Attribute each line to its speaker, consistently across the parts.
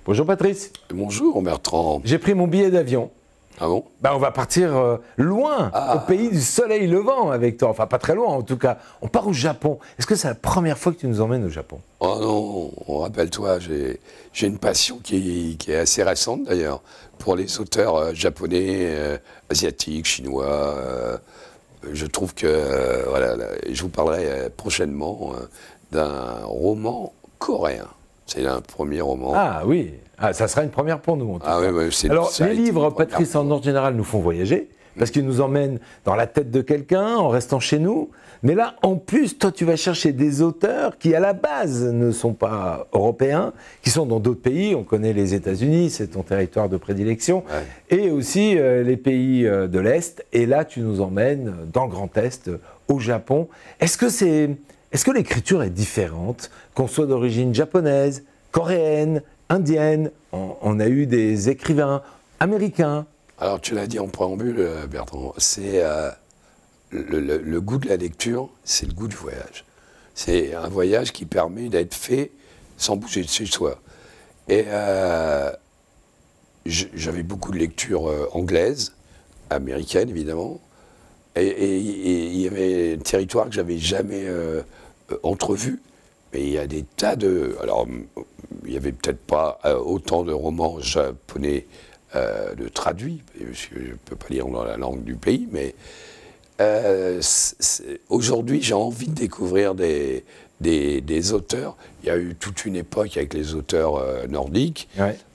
Speaker 1: Bonjour Patrice.
Speaker 2: Bonjour Bertrand.
Speaker 1: J'ai pris mon billet d'avion.
Speaker 2: Ah bon?
Speaker 1: On va partir loin, au pays du soleil levant avec toi. Enfin, pas très loin en tout cas. On part au Japon. Est-ce que c'est la première fois que tu nous emmènes au Japon?
Speaker 2: Oh non, rappelle-toi, j'ai une passion qui est assez récente d'ailleurs, pour les auteurs japonais, asiatiques, chinois. Je trouve que, voilà, je vous parlerai prochainement d'un roman coréen. C'est un premier roman.
Speaker 1: Ah oui, ça sera une première pour nous en tout cas.
Speaker 2: Oui,
Speaker 1: alors les livres, Patrice, en ordre général, nous font voyager, parce qu'ils nous emmènent dans la tête de quelqu'un en restant chez nous. Mais là, en plus, toi, tu vas chercher des auteurs qui, à la base, ne sont pas européens, qui sont dans d'autres pays. On connaît les États-Unis, c'est ton territoire de prédilection, et aussi les pays de l'Est. Et là, tu nous emmènes dans le Grand Est, au Japon. Est-ce que l'écriture est différente, qu'on soit d'origine japonaise, coréenne, indienne? On a eu des écrivains américains.
Speaker 2: Alors, tu l'as dit en préambule, Bertrand, c'est le goût de la lecture, c'est le goût du voyage. C'est un voyage qui permet d'être fait sans bouger de chez soi. Et j'avais beaucoup de lectures anglaises, américaines évidemment, et il y avait un territoire que j'avais jamais entrevu. Mais il y a des tas de... Alors, il n'y avait peut-être pas autant de romans japonais de traduits, parce que je ne peux pas lire dans la langue du pays, mais aujourd'hui, j'ai envie de découvrir des auteurs. Il y a eu toute une époque avec les auteurs nordiques,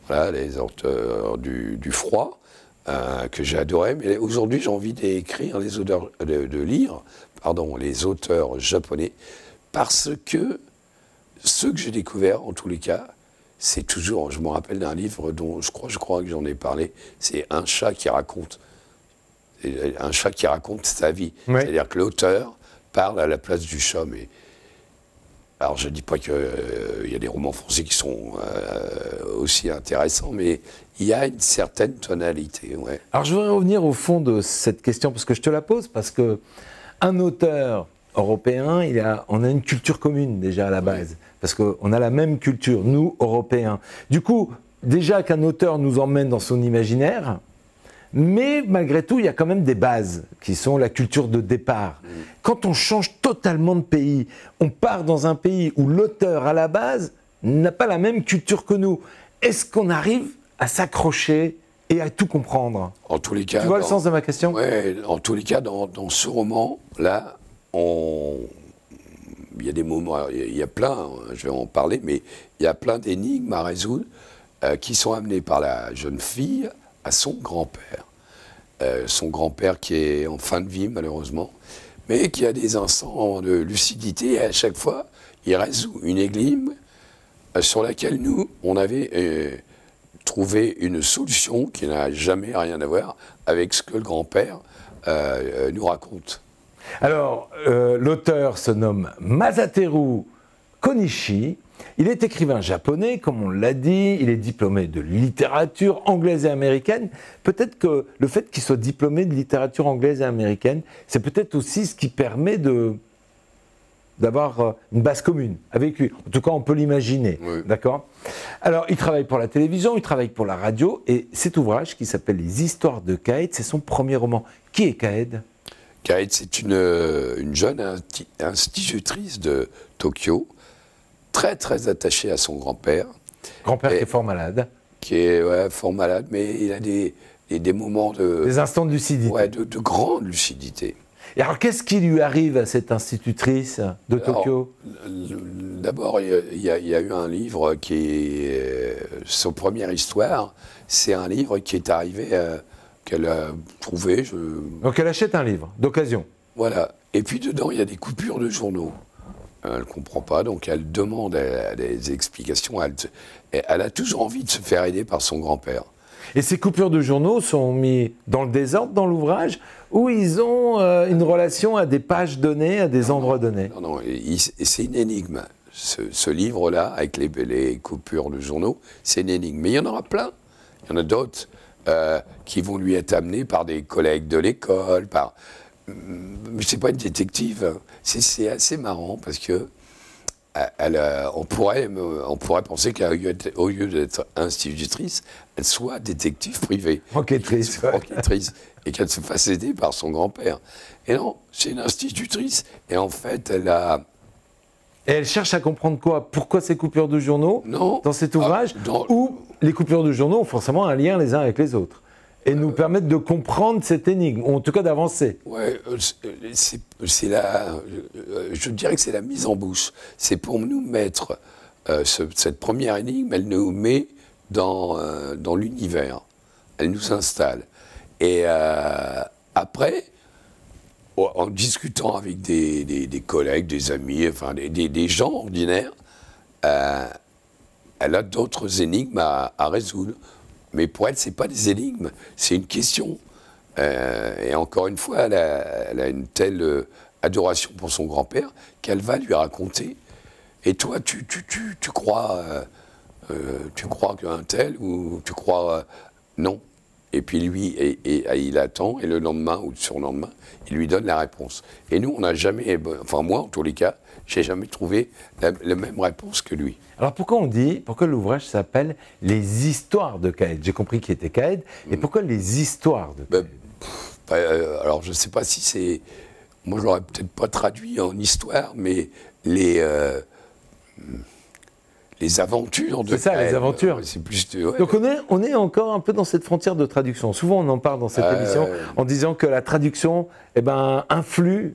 Speaker 2: voilà, les auteurs du froid, que j'ai adoré, mais aujourd'hui, j'ai envie d'écrire de lire les auteurs japonais, parce que ceux que j'ai découverts, en tous les cas, c'est toujours, je me rappelle d'un livre dont je crois que j'en ai parlé, c'est Un chat qui raconte. Un chat qui raconte sa vie. C'est-à-dire que l'auteur parle à la place du chat. Mais... Alors je ne dis pas qu'il y a des romans français qui sont aussi intéressants, mais il y a une certaine tonalité.
Speaker 1: Alors je voudrais revenir au fond de cette question, parce que je te la pose, parce qu'un auteur européen, on a une culture commune déjà à la base, parce qu'on a la même culture, nous, Européens. Du coup, déjà qu'un auteur nous emmène dans son imaginaire, mais malgré tout, il y a quand même des bases qui sont la culture de départ. Quand on change totalement de pays, on part dans un pays où l'auteur à la base n'a pas la même culture que nous. Est-ce qu'on arrive à s'accrocher et à tout comprendre?
Speaker 2: En tous les cas,
Speaker 1: tu vois le sens de ma question?
Speaker 2: Oui, en tous les cas, dans ce roman-là, il y a des moments, il y a plein, je vais en parler, mais il y a plein d'énigmes à résoudre qui sont amenées par la jeune fille à son grand-père. Son grand-père qui est en fin de vie, malheureusement, mais qui a des instants de lucidité, et à chaque fois, il résout une énigme sur laquelle nous, on avait trouvé une solution qui n'a jamais rien à voir avec ce que le grand-père nous raconte.
Speaker 1: Alors, l'auteur se nomme Masateru Konishi. Il est écrivain japonais, comme on l'a dit. Il est diplômé de littérature anglaise et américaine. Peut-être que le fait qu'il soit diplômé de littérature anglaise et américaine, c'est peut-être aussi ce qui permet d'avoir une base commune avec lui. En tout cas, on peut l'imaginer. D'accord ? Alors, il travaille pour la télévision, il travaille pour la radio. Et cet ouvrage, qui s'appelle Les Histoires de Kaed, c'est son premier roman. Qui est Kaed ?
Speaker 2: Kaed, c'est une jeune institutrice de Tokyo, très très attachée à son grand-père.
Speaker 1: Grand-père qui est fort malade.
Speaker 2: Qui est fort malade, mais il a des moments de...
Speaker 1: Des instants de lucidité.
Speaker 2: Ouais, de grande lucidité.
Speaker 1: Et alors, qu'est-ce qui lui arrive à cette institutrice de Tokyo?
Speaker 2: D'abord, il y a eu un livre qui est... Sa première histoire, c'est un livre qui est arrivé... qu'elle a trouvé.
Speaker 1: Donc elle achète un livre, d'occasion.
Speaker 2: Voilà. Et puis dedans, il y a des coupures de journaux. Elle ne comprend pas, donc elle demande des explications. Elle a toujours envie de se faire aider par son grand-père.
Speaker 1: Et ces coupures de journaux sont mises dans le désordre dans l'ouvrage, ou ils ont une relation à des pages données, à des endroits donnés?
Speaker 2: Non, c'est une énigme. Ce livre-là, avec les coupures de journaux, c'est une énigme. Mais il y en aura plein. Il y en a d'autres. qui vont lui être amenées par des collègues de l'école, par... C'est pas une détective, hein. C'est assez marrant parce que on pourrait penser qu'au lieu d'être institutrice, elle soit détective privée.
Speaker 1: Enquêtrice.
Speaker 2: Enquêtrice. Et qu'elle se fasse aider par son grand-père. Et non, c'est une institutrice. Et en fait, elle a...
Speaker 1: Et elle cherche à comprendre quoi? Pourquoi ces coupures de journaux dans cet ouvrage où les coupures de journaux ont forcément un lien les uns avec les autres et nous permettent de comprendre cette énigme, ou en tout cas d'avancer.
Speaker 2: Ouais, je dirais que c'est la mise en bouche. C'est pour nous mettre cette première énigme, elle nous met dans l'univers. Elle nous installe. Et après, en discutant avec des collègues, des amis, enfin des gens ordinaires, elle a d'autres énigmes à résoudre. Mais pour elle, ce n'est pas des énigmes, c'est une question. Et encore une fois, elle a une telle adoration pour son grand-père qu'elle va lui raconter. Et toi, tu crois qu'un tel ou tu crois non. Et puis lui, il attend, et le lendemain ou le surlendemain, il lui donne la réponse. Et nous, on n'a jamais, enfin moi en tous les cas, j'ai jamais trouvé la même réponse que lui.
Speaker 1: Alors pourquoi l'ouvrage s'appelle Les histoires de Caed? J'ai compris qu'il était Caed, et pourquoi les histoires de Caed?
Speaker 2: Alors je ne sais pas si c'est, moi je l'aurais peut-être pas traduit en histoire, mais les aventures de Caed.
Speaker 1: C'est ça, les aventures.
Speaker 2: C'est plus
Speaker 1: Donc on est encore un peu dans cette frontière de traduction. Souvent on en parle dans cette émission en disant que la traduction influe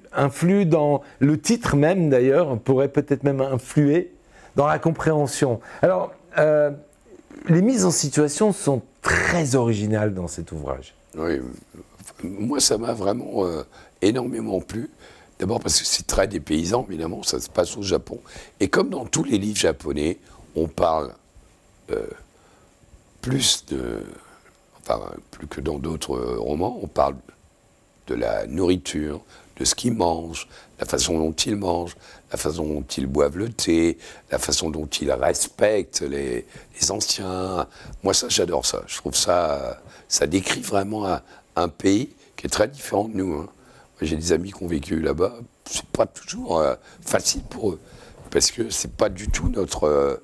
Speaker 1: dans le titre même d'ailleurs, pourrait peut-être même influer dans la compréhension. Alors, les mises en situation sont très originales dans cet ouvrage.
Speaker 2: Oui, moi ça m'a vraiment énormément plu. D'abord parce que c'est très dépaysant, évidemment, ça se passe au Japon. Et comme dans tous les livres japonais, on parle plus que dans d'autres romans, on parle de la nourriture, de ce qu'ils mangent, la façon dont ils mangent, la façon dont ils boivent le thé, la façon dont ils respectent les anciens. Moi, ça, j'adore ça. Je trouve ça décrit vraiment un pays qui est très différent de nous, hein. J'ai des amis qui ont vécu là-bas, c'est pas toujours facile pour eux, parce que c'est pas du tout notre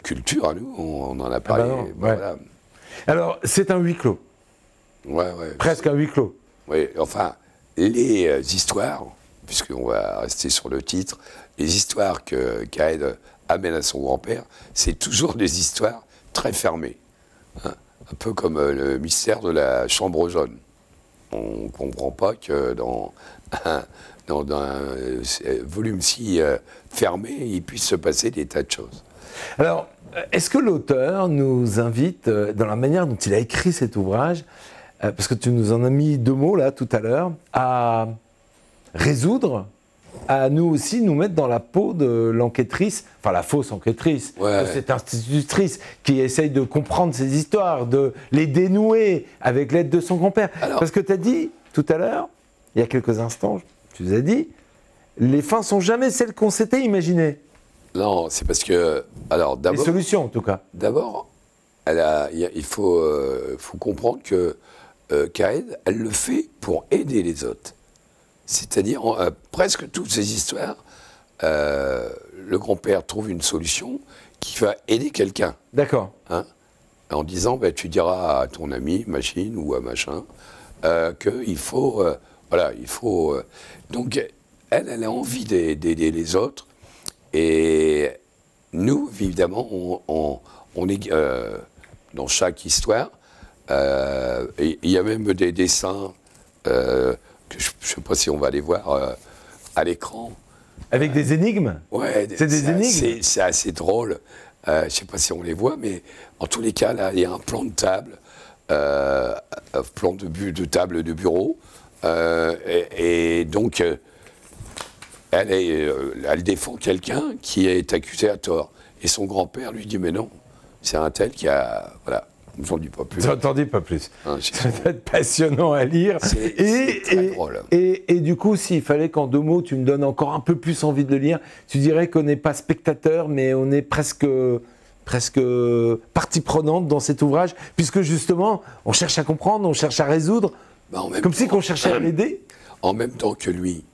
Speaker 2: culture à nous, on en a parlé. Voilà.
Speaker 1: Alors, c'est un huis clos.
Speaker 2: Ouais.
Speaker 1: Presque un huis clos.
Speaker 2: Oui, enfin, les histoires, puisqu'on va rester sur le titre, les histoires que Caed amène à son grand-père, c'est toujours des histoires très fermées, hein, un peu comme le mystère de la chambre jaune. On ne comprend pas que dans un volume si fermé, il puisse se passer des tas de choses.
Speaker 1: Alors, est-ce que l'auteur nous invite, dans la manière dont il a écrit cet ouvrage, parce que tu nous en as mis 2 mots là tout à l'heure, à résoudre, à nous aussi nous mettre dans la peau de l'enquêtrice, enfin la fausse enquêtrice, de cette institutrice qui essaye de comprendre ces histoires, de les dénouer avec l'aide de son grand-père. Parce que tu as dit tout à l'heure, il y a quelques instants, tu nous as dit, les fins sont jamais celles qu'on s'était imaginées.
Speaker 2: Non, c'est parce que, alors d'abord...
Speaker 1: Les solutions en tout cas.
Speaker 2: D'abord, il faut comprendre que Caed, elle le fait pour aider les autres. C'est-à-dire, presque toutes ces histoires, le grand-père trouve une solution qui va aider quelqu'un.
Speaker 1: D'accord.
Speaker 2: Hein, en disant, tu diras à ton ami, machine ou à machin, qu'il faut... donc, elle a envie d'aider les autres. Et nous, évidemment, on est dans chaque histoire. Il y a même des dessins... que je ne sais pas si on va les voir à l'écran.
Speaker 1: Avec des énigmes?
Speaker 2: Ouais, c'est des énigmes. C'est assez drôle. Je ne sais pas si on les voit, mais en tous les cas, là, il y a un plan de table, un plan de table de bureau. Et donc, elle défend quelqu'un qui est accusé à tort. Et son grand-père lui dit, mais non, c'est un tel qui a... Voilà. J'en dis pas plus.
Speaker 1: J'en dis pas plus. Ça va être passionnant à lire.
Speaker 2: C'est très drôle.
Speaker 1: Et du coup, s'il fallait qu'en 2 mots, tu me donnes encore un peu plus envie de le lire, tu dirais qu'on n'est pas spectateur, mais on est presque presque partie prenante dans cet ouvrage, puisque justement, on cherche à comprendre, on cherche à résoudre, comme si on cherchait à l'aider.
Speaker 2: En même temps que lui,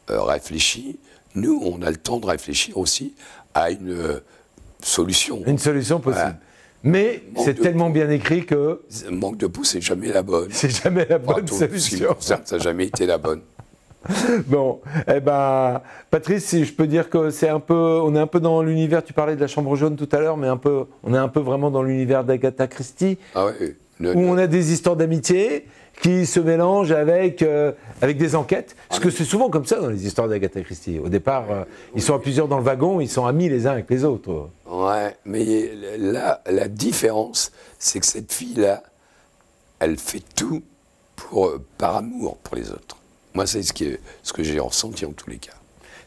Speaker 2: réfléchit, nous, on a le temps de réfléchir aussi à une solution.
Speaker 1: Une solution possible. Voilà. Mais c'est tellement bien écrit que...
Speaker 2: Manque de pouls, c'est jamais la bonne.
Speaker 1: C'est jamais la bonne solution.
Speaker 2: Ça n'a jamais été la bonne.
Speaker 1: Bon, eh ben, Patrice, si je peux dire que c'est un peu, on est un peu dans l'univers, tu parlais de la Chambre jaune tout à l'heure, mais on est un peu vraiment dans l'univers d'Agatha Christie, où on a des histoires d'amitié qui se mélangent avec des enquêtes, parce que c'est souvent comme ça dans les histoires d'Agatha Christie. Au départ, ils sont à plusieurs dans le wagon, ils sont amis les uns avec les autres.
Speaker 2: Ouais, mais là, la différence, c'est que cette fille-là, elle fait tout par amour pour les autres. Moi, c'est ce que j'ai ressenti en tous les cas.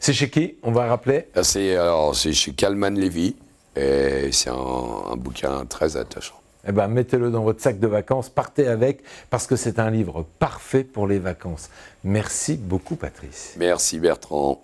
Speaker 1: C'est chez qui, on va rappeler?
Speaker 2: C'est chez Kalman Levy, et c'est un bouquin très attachant.
Speaker 1: Eh ben, mettez-le dans votre sac de vacances, partez avec, parce que c'est un livre parfait pour les vacances. Merci beaucoup, Patrice.
Speaker 2: Merci, Bertrand.